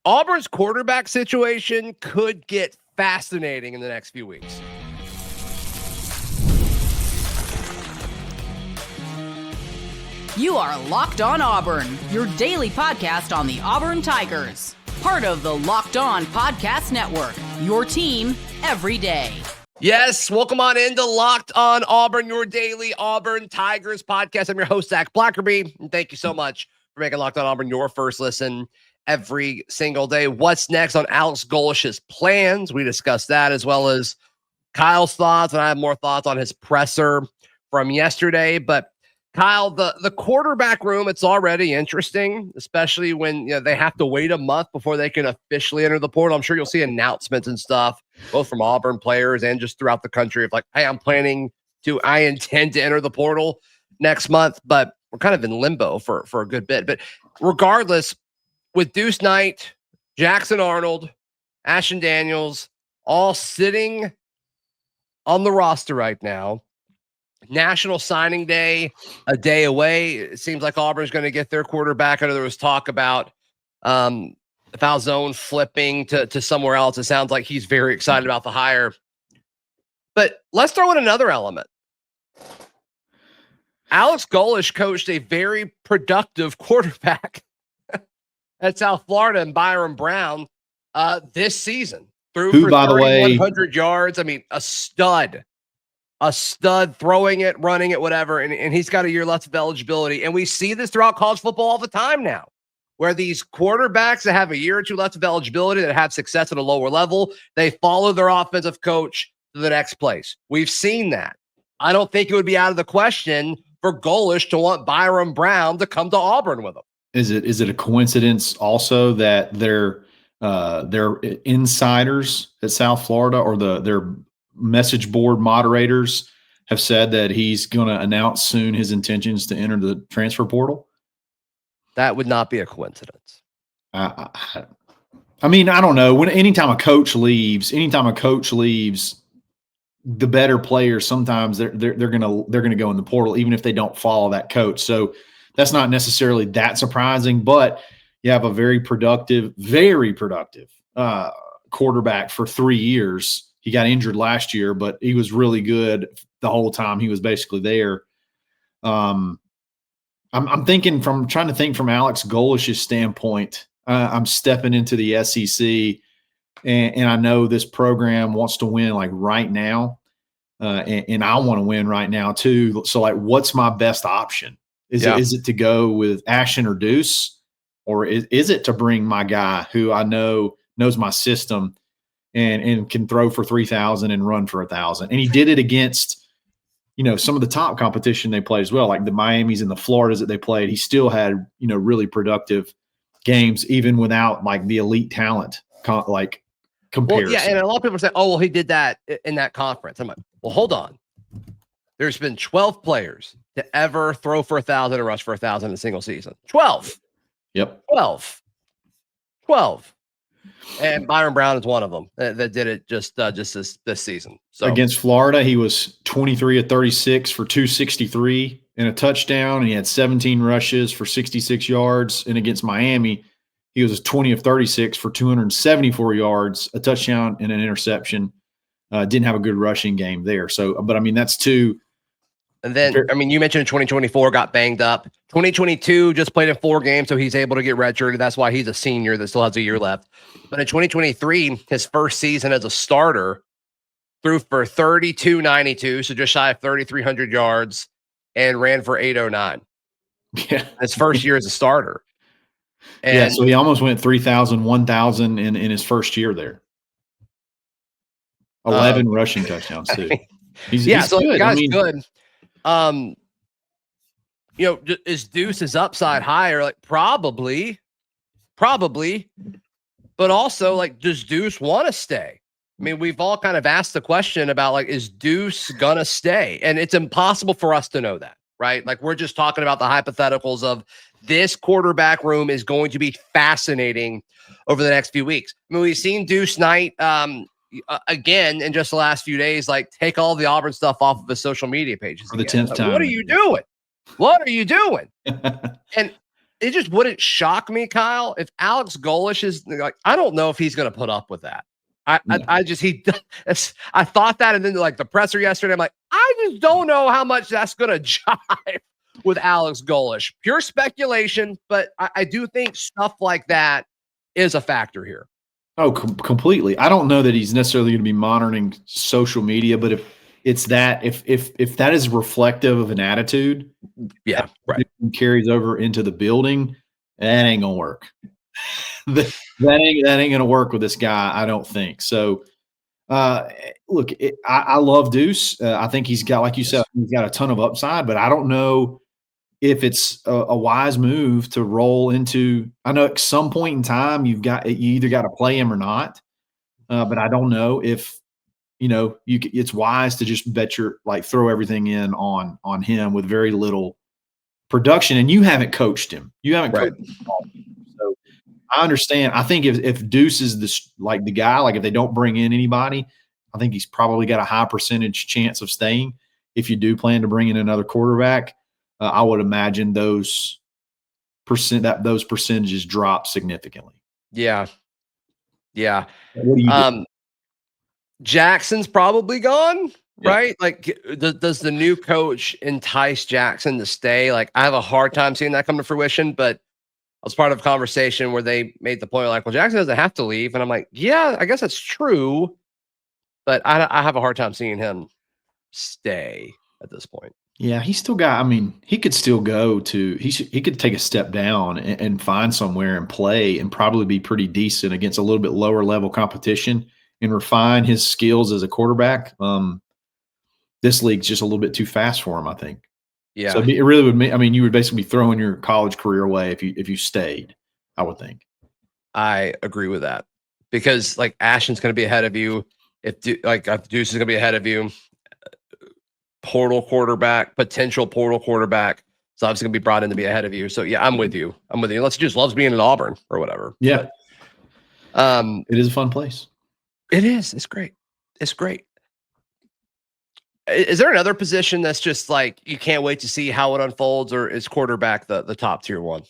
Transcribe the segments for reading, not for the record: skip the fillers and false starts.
Auburn's quarterback situation could get fascinating in the next few weeks. You are Locked On Auburn, your daily podcast on the Auburn Tigers. Part of the Locked On Podcast Network, your team every day. Yes, welcome on into Locked On Auburn, your daily Auburn Tigers podcast. I'm your host, Zach Blackerby, and thank you so much for making Locked On Auburn your first listen every single day. What's next on Alex Golesh's plans? We discussed that, as well as Kyle's thoughts, and I have more thoughts on his presser from yesterday. But Kyle, the quarterback room, it's already interesting, especially when they have to wait a month before they can officially enter the portal. I'm sure you'll see announcements and stuff, both from Auburn players and just throughout the country of like, hey, I intend to enter the portal next month, but we're kind of in limbo for a good bit. But regardless, with Deuce Knight, Jackson Arnold, Ashton Daniels, all sitting on the roster right now, National Signing Day a day away. It seems like Auburn's going to get their quarterback. I know there was talk about Falzone flipping to somewhere else. It sounds like he's very excited about the hire. But let's throw in another element. Alex Golesh coached a very productive quarterback at South Florida and Byrum Brown this season. Threw for 3,100 yards. I mean, a stud throwing it, running it, whatever. And he's got a year left of eligibility. And we see this throughout college football all the time now, where these quarterbacks that have a year or two left of eligibility, that have success at a lower level, they follow their offensive coach to the next place. We've seen that. I don't think it would be out of the question for Golesh to want Byron Brown to come to Auburn with him. Is it a coincidence also that they're insiders at South Florida, or their message board moderators have said that he's going to announce soon his intentions to enter the transfer portal? That would not be a coincidence. I mean, I don't know. Anytime a coach leaves, the better players sometimes they're gonna go in the portal, even if they don't follow that coach. So that's not necessarily that surprising. But you have a very productive quarterback for 3 years. He got injured last year, but he was really good the whole time he was basically there. I'm trying to think from Alex Golesh's standpoint. I'm stepping into the SEC, and I know this program wants to win like right now, and I want to win right now too. So like, what's my best option? Is it to go with Ashton or Deuce, or is it to bring my guy who I know knows my system and can throw for 3,000 and run for 1,000? And he did it against, some of the top competition they played as well, like the Miamis and the Floridas that they played. He still had, really productive games, even without like the elite talent, comparison. Well, yeah, and a lot of people say, oh, well, he did that in that conference. I'm like, well, hold on. There's been 12 players to ever throw for 1,000 and rush for 1,000 in a single season. 12. Yep. 12. And Byron Brown is one of them that did it just this season. So against Florida, he was 23 of 36 for 263 and a touchdown, and he had 17 rushes for 66 yards. And against Miami, he was 20 of 36 for 274 yards, a touchdown and an interception. Didn't have a good rushing game there. So, but I mean, that's two. And then, I mean, you mentioned 2024 got banged up. 2022 just played in 4 games, so he's able to get redshirted. That's why he's a senior that still has a year left. But in 2023, his first season as a starter, threw for 3,292, so just shy of 3,300 yards, and ran for 809. Yeah, his first year as a starter. And so he almost went 3,000, 1,000 in his first year there. 11 rushing touchdowns too. He's so good. The guy's good. Is Deuce's upside higher? Like probably, but also like, does Deuce want to stay? I mean, we've all kind of asked the question about like, is Deuce gonna stay? And it's impossible for us to know that, right? Like we're just talking about the hypotheticals of this quarterback room is going to be fascinating over the next few weeks. I mean, we've seen Deuce Knight again in just the last few days, like take all the Auburn stuff off of his social media pages for the 10th time. What are you doing? And it just wouldn't shock me, Kyle, if Alex Golesh is like, I don't know if he's going to put up with that. I thought that, and then like the presser yesterday, I'm like, I just don't know how much that's going to jive with Alex Golesh. Pure speculation, but I do think stuff like that is a factor here. Oh, completely. I don't know that he's necessarily going to be monitoring social media, but if that is reflective of an attitude, yeah, right, carries over into the building, that ain't gonna work. that ain't gonna work with this guy, I don't think. So, look, I love Deuce. I think he's got, like you said, he's got a ton of upside, but I don't know if it's a wise move to roll into. I know at some point in time you either got to play him or not, but I don't know if it's wise to just throw everything in on him with very little production. And you haven't coached him. You haven't coached him. So I understand. I think if Deuce is the guy, like if they don't bring in anybody, I think he's probably got a high percentage chance of staying. If you do plan to bring in another quarterback, I would imagine those percentages drop significantly. Yeah. What do you do? Jackson's probably gone, right? Like, does the new coach entice Jackson to stay? Like, I have a hard time seeing that come to fruition, but I was part of a conversation where they made the point like, well, Jackson doesn't have to leave. And I'm like, yeah, I guess that's true, but I have a hard time seeing him stay at this point. Yeah, he's still got, he could still go to, he could take a step down and find somewhere and play and probably be pretty decent against a little bit lower level competition and refine his skills as a quarterback. This league's just a little bit too fast for him, I think. Yeah. So it really would you would basically be throwing your college career away if you stayed, I would think. I agree with that because like Ashton's going to be ahead of you. If Deuce is going to be ahead of you, potential portal quarterback. So obviously going to be brought in to be ahead of you. So yeah, I'm with you. Unless he just loves being in Auburn or whatever. Yeah. But, it is a fun place. It is. It's great. Is there another position that's just like you can't wait to see how it unfolds, or is quarterback the top tier one?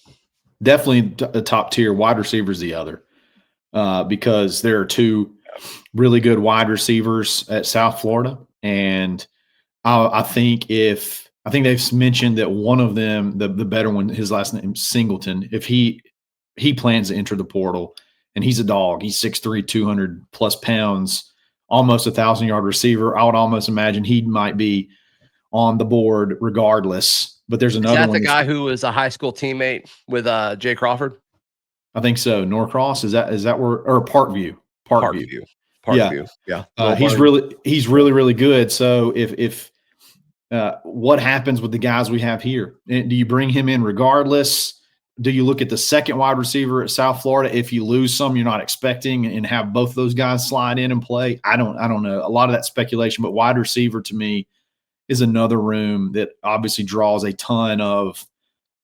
Definitely the top tier. Wide receiver is the other, because there are two really good wide receivers at South Florida, and I think they've mentioned that one of them, the better one, his last name Singleton, if he plans to enter the portal, and he's a dog. He's 6'3", 200 plus pounds, almost 1,000-yard receiver. I would almost imagine he might be on the board regardless. But there's another one. Is that the guy who was a high school teammate with Jay Crawford? I think so. Norcross, is that where, or Parkview? Parkview. Yeah. He's really good. So if what happens with the guys we have here? Do you bring him in regardless? Do you look at the second wide receiver at South Florida if you lose some you're not expecting and have both those guys slide in and play? I don't know. A lot of that speculation, but wide receiver to me is another room that obviously draws a ton of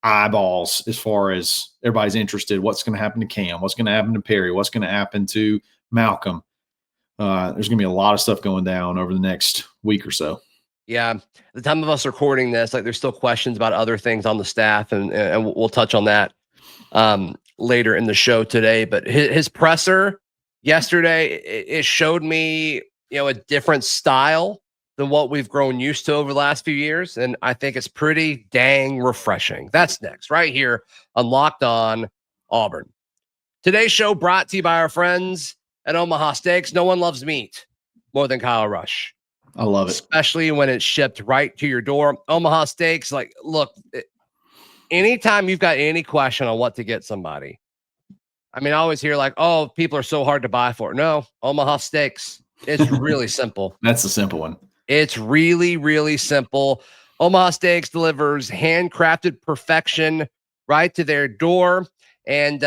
eyeballs as far as everybody's interested. What's going to happen to Cam? What's going to happen to Perry? What's going to happen to Malcolm? There's going to be a lot of stuff going down over the next week or so. Yeah. The time of us recording this, like there's still questions about other things on the staff, and we'll touch on that later in the show today. But his presser yesterday, it showed me, a different style than what we've grown used to over the last few years. And I think it's pretty dang refreshing. That's next right here on Locked On Auburn. Today's show brought to you by our friends at Omaha Steaks. No one loves meat more than Kyle Rush. I love it. Especially when it's shipped right to your door. Omaha Steaks, anytime you've got any question on what to get somebody, I always hear oh, people are so hard to buy for. No, Omaha Steaks. It's really simple. That's the simple one. It's really, really simple. Omaha Steaks delivers handcrafted perfection right to their door. And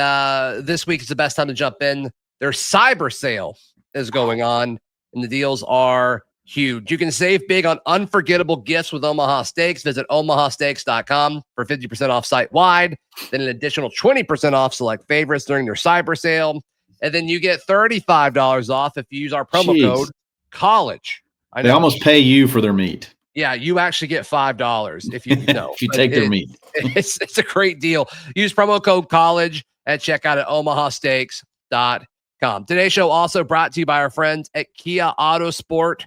this week is the best time to jump in. Their cyber sale is going on, and the deals are huge. You can save big on unforgettable gifts with Omaha Steaks. Visit omahasteaks.com for 50% off site-wide, then an additional 20% off select favorites during their cyber sale. And then you get $35 off if you use our promo code COLLEGE. They almost pay you for their meat. Yeah, you actually get $5 if you know. If you take their meat. It's a great deal. Use promo code college at checkout at omahasteaks.com. Today's show also brought to you by our friends at Kia Autosport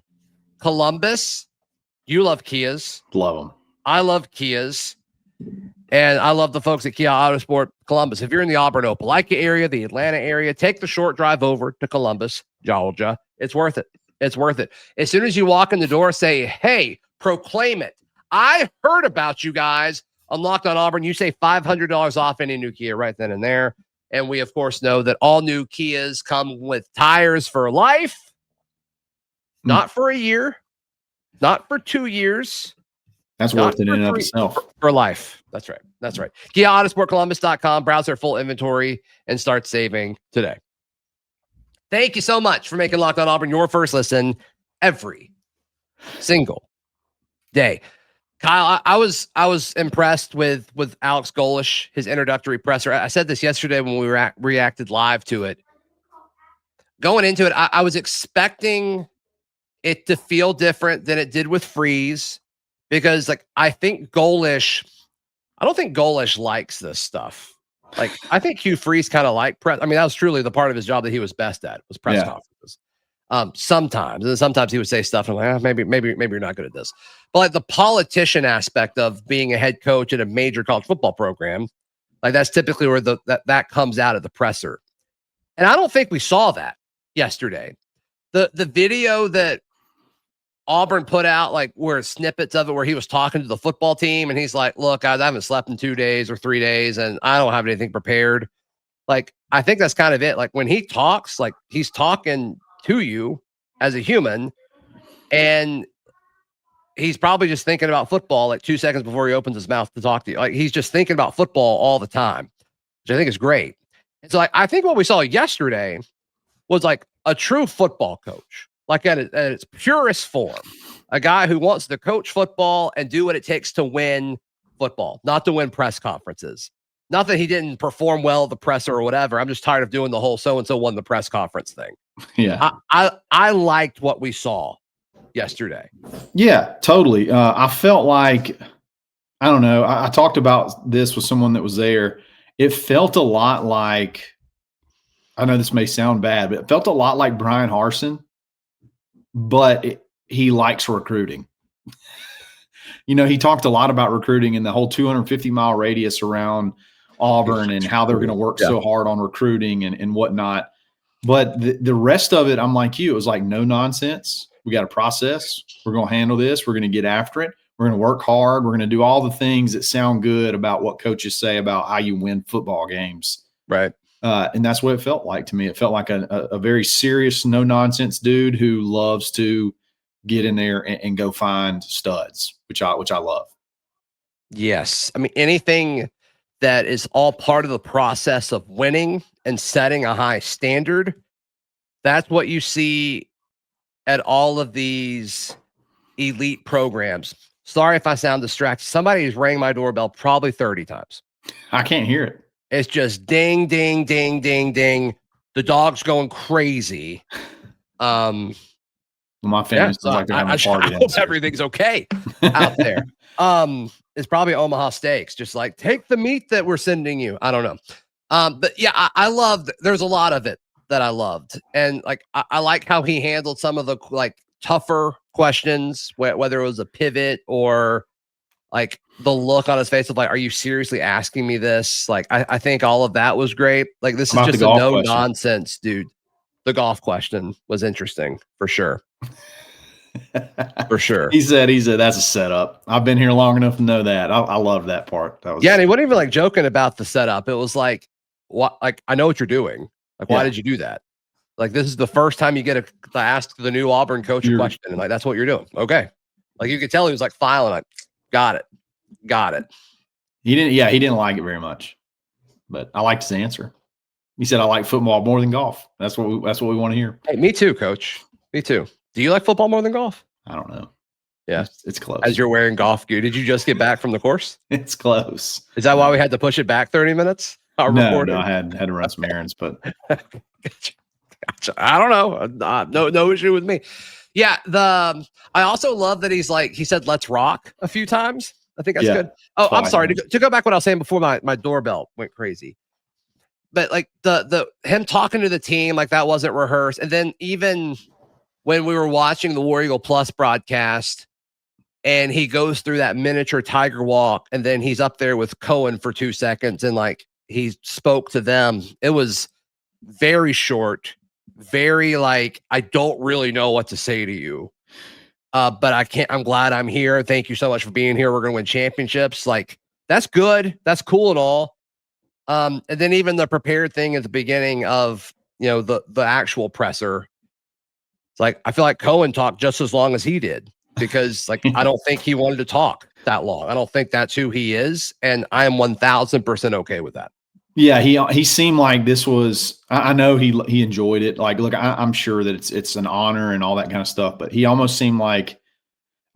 Columbus. You love Kias. Love them. I love Kias. And I love the folks at Kia Autosport Columbus. If you're in the Auburn, Opelika area, the Atlanta area, take the short drive over to Columbus, Georgia. It's worth it. It's worth it. As soon as you walk in the door, say, hey, proclaim it. I heard about you guys on Locked on Auburn. You say $500 off any new Kia right then and there. And we, of course, know that all new Kias come with tires for life. Not for a year. Not for 2 years. That's worth it in and of itself. For life. That's right. That's right. KiaAutosportColumbus.com. Browse their full inventory and start saving today. Thank you so much for making Locked on Auburn your first listen every single day. Kyle, I was impressed with Alex Golesh, his introductory presser. I said this yesterday when we reacted live to it. Going into it, I was expecting it to feel different than it did with Freeze. Because, like, I don't think Golesh likes this stuff. Like, I think Hugh Freeze kind of liked press. I mean, that was truly the part of his job that he was best at, was press conferences. Sometimes. And sometimes he would say stuff, and I'm like, maybe you're not good at this. But, like, the politician aspect of being a head coach at a major college football program, like, that's typically where that comes out of the presser. And I don't think we saw that yesterday. The video that Auburn put out, like, where snippets of it where he was talking to the football team and he's like, look, I haven't slept in 2 days or 3 days and I don't have anything prepared. Like, I think that's kind of it. Like, when he talks, like, he's talking to you as a human and he's probably just thinking about football like 2 seconds before he opens his mouth to talk to you. Like, he's just thinking about football all the time, which I think is great. And so, like, I think what we saw yesterday was like a true football coach. Like at its purest form, a guy who wants to coach football and do what it takes to win football, not to win press conferences. Not that he didn't perform well at the presser or whatever. I'm just tired of doing the whole so-and-so won the press conference thing. Yeah. I liked what we saw yesterday. Yeah, totally. I felt like, I don't know, I talked about this with someone that was there. It felt a lot like, I know this may sound bad, but it felt a lot like Brian Harsin. But he likes recruiting. You know, he talked a lot about recruiting and the whole 250-mile radius around Auburn and how they're going to work so hard on recruiting and whatnot. But the rest of it, I'm like you, it was like no nonsense. We got a process. We're going to handle this. We're going to get after it. We're going to work hard. We're going to do all the things that sound good about what coaches say about how you win football games. Right. And that's what it felt like to me. It felt like a very serious, no-nonsense dude who loves to get in there and go find studs, which I love. Yes. I mean, anything that is all part of the process of winning and setting a high standard, that's what you see at all of these elite programs. Sorry if I sound distracted. Somebody's rang my doorbell probably 30 times. I can't hear it. It's just ding, ding, ding, ding, ding. The dog's going crazy. My family sounds like they're having a party. I hope everything's okay out there. It's probably Omaha Steaks. Just like, take the meat that we're sending you. I don't know. But yeah, I loved. There's a lot of it that I loved, and like I like how he handled some of the like tougher questions, whether it was a pivot or like the look on his face of like, are you seriously asking me this? Like, I think all of that was great. Like, this is just a no nonsense, dude. The golf question was interesting for sure. For sure. He said that's a setup. I've been here long enough to know that. I love that part. That was, and he wasn't even like joking about the setup. It was like, what? Like, I know what you're doing. Like, why did you do that? Like, this is the first time you get to ask the new Auburn coach a question, and like, that's what you're doing. Okay. Like, you could tell he was like filing. Like, got it. He didn't like it very much, but I liked his answer. He said, I like football more than golf. That's what we want to hear. Hey, me too, coach. Me too. Do you like football more than golf? I don't know. Yeah. It's close. As you're wearing golf gear. Did you just get back from the course? It's close. Is that why we had to push it back 30 minutes? No, I had to run some errands, but I don't know. No issue with me. Yeah, I also love that he said let's rock a few times. I think that's good. Oh, I'm sorry to go back what I was saying before my doorbell went crazy. But like the him talking to the team, like that wasn't rehearsed. And then even when we were watching the War Eagle Plus broadcast and he goes through that miniature tiger walk and then he's up there with Cohen for 2 seconds and like he spoke to them. It was very short, very like, I don't really know what to say to you. But I'm glad I'm here. Thank you so much for being here. We're going to win championships. Like, that's good. That's cool and all. And then even the prepared thing at the beginning of, the actual presser. It's like, I feel like Cohen talked just as long as he did because like, I don't think he wanted to talk that long. I don't think that's who he is. And I am 1000% okay with that. Yeah, he seemed like this was. I know he enjoyed it. Like, look, I'm sure that it's an honor and all that kind of stuff. But he almost seemed like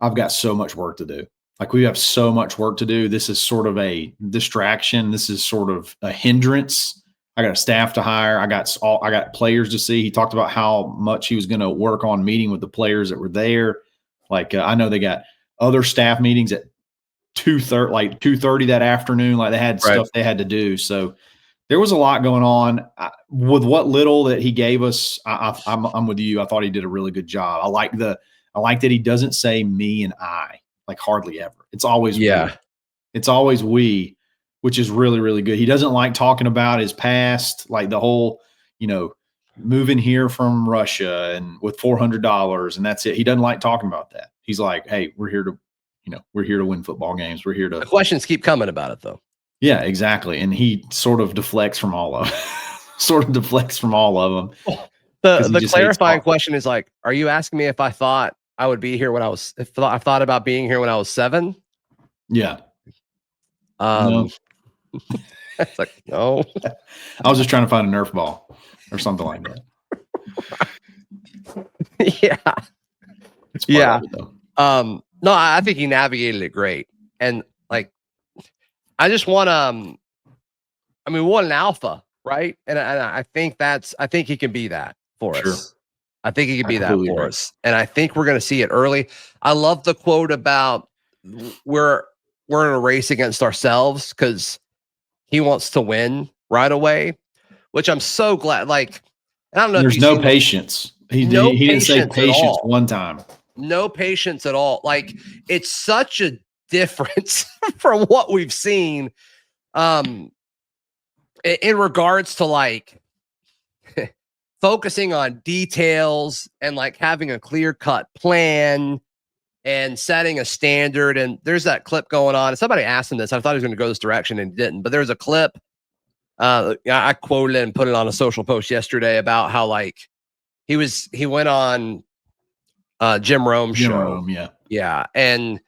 I've got so much work to do. Like we have so much work to do. This is sort of a distraction. This is sort of a hindrance. I got a staff to hire. I got players to see. He talked about how much he was going to work on meeting with the players that were there. Like I know they got other staff meetings at 2:30 that afternoon. Like they had stuff they had to do. So there was a lot going on with what little that he gave us. I'm with you. I thought he did a really good job. I like that he doesn't say me and I, like hardly ever. It's always we. It's always we, which is really, really good. He doesn't like talking about his past, like the whole, moving here from Russia and with $400 and that's it. He doesn't like talking about that. He's like, hey, we're here to win football games. We're here to. The questions keep coming about it though. Yeah, exactly. And he sort of deflects from all of them. The clarifying question is like, are you asking me if I thought I would be here when I thought about being here when I was 7? Yeah. No. It's like, no. I was just trying to find a Nerf ball or something like that. Yeah. It's part of it, though. No, I think he navigated it great. And like, I just want we want an alpha, right? And I think he can be that for us. I think he can be that for us. And I think we're going to see it early. I love the quote about we're in a race against ourselves because he wants to win right away, which I'm so glad. Like, I don't know. There's no patience. He didn't say patience one time. No patience at all. Like, it's such a difference from what we've seen in regards to like focusing on details and like having a clear-cut plan and setting a standard. And there's that clip going on. And somebody asked him this. I thought he was going to go this direction and didn't, but there's a clip. I quoted it and put it on a social post yesterday about how like he went on Jim Rome's show. Yeah. And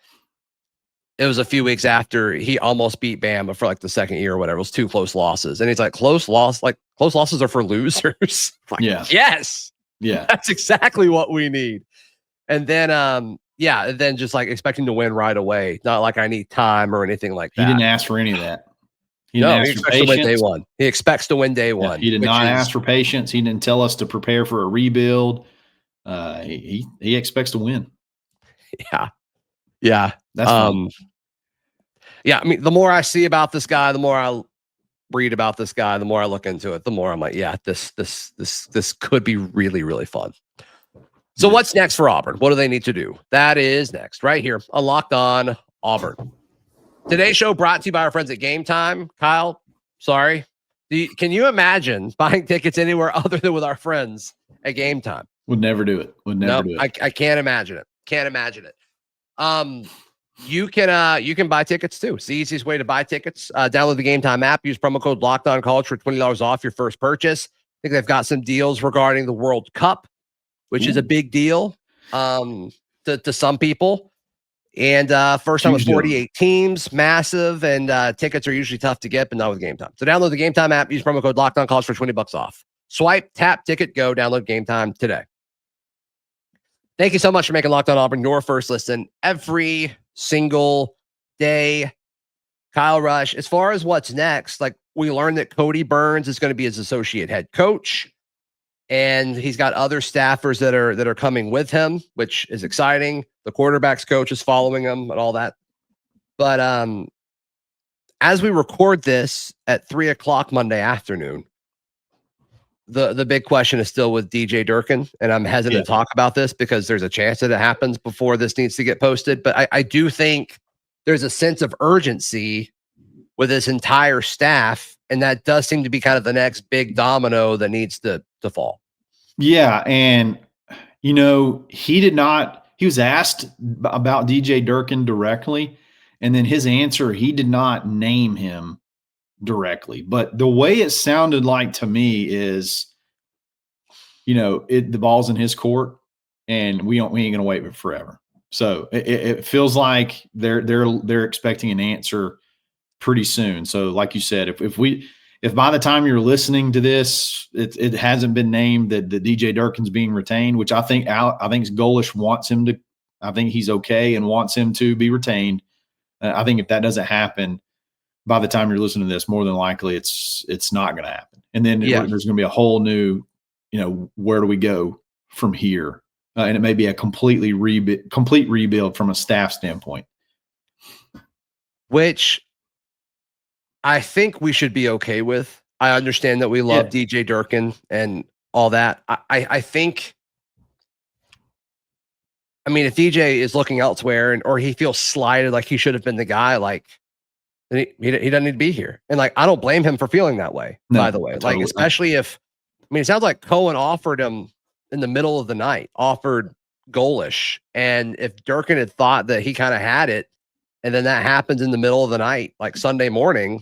it was a few weeks after he almost beat Bama for like the second year or whatever. It was 2 close losses. And he's like, close losses are for losers. Like, yes. Yeah. That's exactly what we need. And then, and then just like expecting to win right away. Not like I need time or anything like that. He didn't ask for any of that. He expects to win day one. He expects to win day one. He did not ask for patience. He didn't tell us to prepare for a rebuild. He expects to win. Yeah. That's fun. Yeah. I mean, the more I see about this guy, the more I read about this guy, the more I look into it, the more I'm like, yeah, this could be really, really fun. So what's next for Auburn? What do they need to do? That is next right here on Locked On Auburn. Today's show brought to you by our friends at GameTime. Kyle, sorry. Can you imagine buying tickets anywhere other than with our friends at GameTime? Would never do it. I can't imagine it. You can buy tickets too. It's the easiest way to buy tickets. Download the GameTime app. Use promo code LockedOnCollege for $20 off your first purchase. I think they've got some deals regarding the World Cup, which is a big deal to some people. And first time with 48 teams, massive, and tickets are usually tough to get, but not with GameTime. So download the GameTime app. Use promo code LockedOnCollege for $20 off. Swipe, tap, ticket, go. Download GameTime today. Thank you so much for making Locked On Auburn your first listen every single day. Kyle Rush, as far as what's next, like we learned that Kodi Burns is going to be his associate head coach. and he's got other staffers that are coming with him, which is exciting. The quarterback's coach is following him and all that. But as we record this at 3:00 Monday afternoon, the big question is still with DJ Durkin, and I'm hesitant to talk about this because there's a chance that it happens before this needs to get posted. But I do think there's a sense of urgency with this entire staff, and that does seem to be kind of the next big domino that needs to fall. Yeah, and he was asked about DJ Durkin directly, and then his answer, he did not name him directly. But the way it sounded like to me is, the ball's in his court, and we ain't gonna wait forever. So it feels like they're expecting an answer pretty soon. So like you said, if by the time you're listening to this, it hasn't been named that the DJ Durkin's being retained, which I think Golesh wants him to. I think he's okay and wants him to be retained. I think if that doesn't happen, by the time you're listening to this, more than likely it's not going to happen. And then there's going to be a whole new, where do we go from here? And it may be a complete rebuild from a staff standpoint. Which I think we should be okay with. I understand that we love DJ Durkin and all that. I think, if DJ is looking elsewhere or he feels slighted, like he should have been the guy, like he doesn't need to be here. And I don't blame him for feeling that way, by the way. Totally. Especially if, it sounds like Cohen offered him in the middle of the night, offered Golesh. And if Durkin had thought that he kind of had it, and then that happens in the middle of the night, like Sunday morning,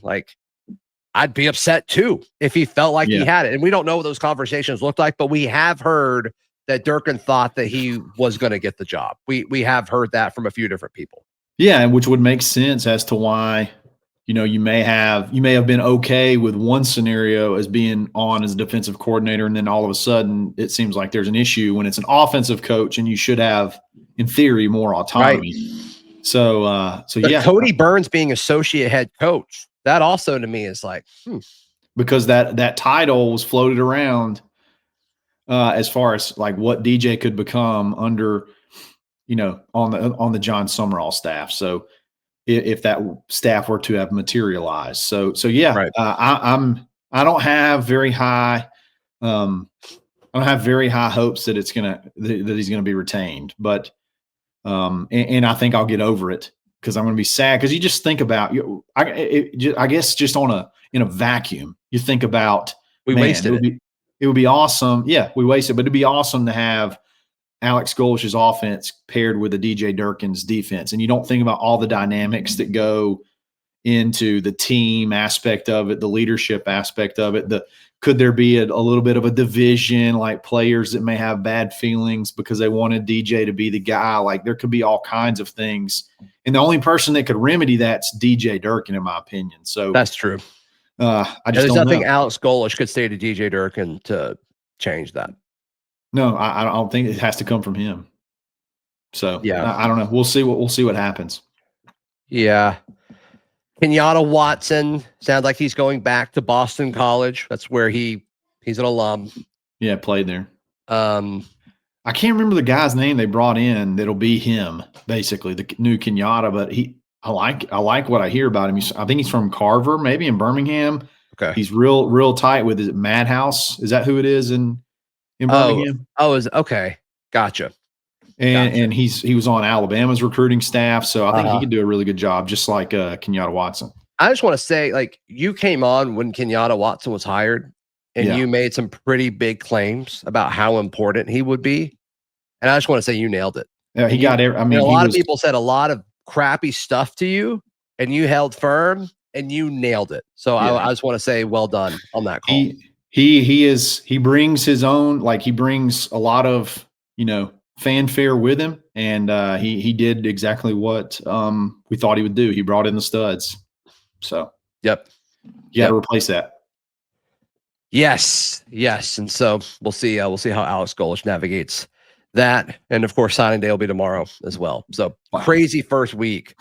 I'd be upset too if he felt like he had it. And we don't know what those conversations looked like, but we have heard that Durkin thought that he was going to get the job. We have heard that from a few different people. Yeah, which would make sense as to why, you may have been okay with one scenario as being on as a defensive coordinator, and then all of a sudden it seems like there's an issue when it's an offensive coach, and you should have, in theory, more autonomy. Right. So Kodi Burns being associate head coach, that also to me is because that title was floated around as far as what DJ could become under, on the John Summerall staff. So if that staff were to have materialized, so right. I don't have very high hopes that that he's gonna be retained, but. And I think I'll get over it because I'm going to be sad. Because you just think about, I guess, just in a vacuum, you think about wasted it. It would be awesome. Yeah, we wasted, but it'd be awesome to have Alex Golesh's offense paired with the DJ Durkin's defense, and you don't think about all the dynamics that go into the team aspect of it, the leadership aspect of it. Could there be a little bit of a division, like players that may have bad feelings because they wanted DJ to be the guy? There could be all kinds of things. And the only person that could remedy that's DJ Durkin, in my opinion. So that's true. There's nothing Alex Golesh could say to DJ Durkin to change that. No, I don't think it has to come from him. So I don't know. We'll see what happens. Yeah. Kenyatta Watson sounds like he's going back to Boston College. That's where he's an alum. Yeah, played there. I can't remember the guy's name they brought in that'll be him, basically, the new Kenyatta, but I like what I hear about him. I think he's from Carver, maybe in Birmingham. Okay. He's real tight with, is it Madhouse? Is that who it is in Birmingham? Okay. Gotcha. And he was on Alabama's recruiting staff, so I think he could do a really good job, just like Kenyatta Watson. I just want to say, you came on when Kenyatta Watson was hired, and you made some pretty big claims about how important he would be, and I just want to say you nailed it. Yeah, he got it. A lot of people said a lot of crappy stuff to you, and you held firm, and you nailed it. So I just want to say well done on that call. He brings his own, he brings a lot of fanfare with him, and he did exactly what we thought he would do. He brought in the studs. So you got to replace that. Yes, and so we'll see how Alex Golesh navigates that, and of course signing day will be tomorrow as well. So crazy first week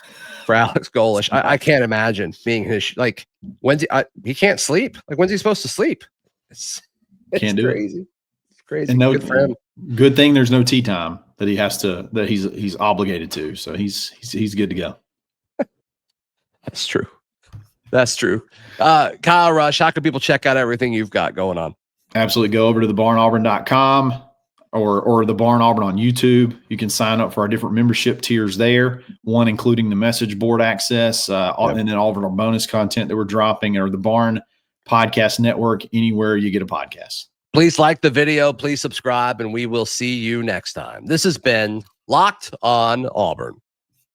for Alex Golesh. I can't imagine being his when's he can't sleep. When's he supposed to sleep? It's can't do crazy. it. Crazy. And Good for him. Good thing there's no tea time that he's obligated to. So he's good to go. That's true. That's true. Kyle Rush, how can people check out everything you've got going on? Absolutely. Go over to thebarnauburn.com or the Barn Auburn on YouTube. You can sign up for our different membership tiers there, one including the message board access, and then all of our bonus content that we're dropping, or the Barn Podcast Network, anywhere you get a podcast. Please like the video, please subscribe, and we will see you next time. This has been Locked on Auburn.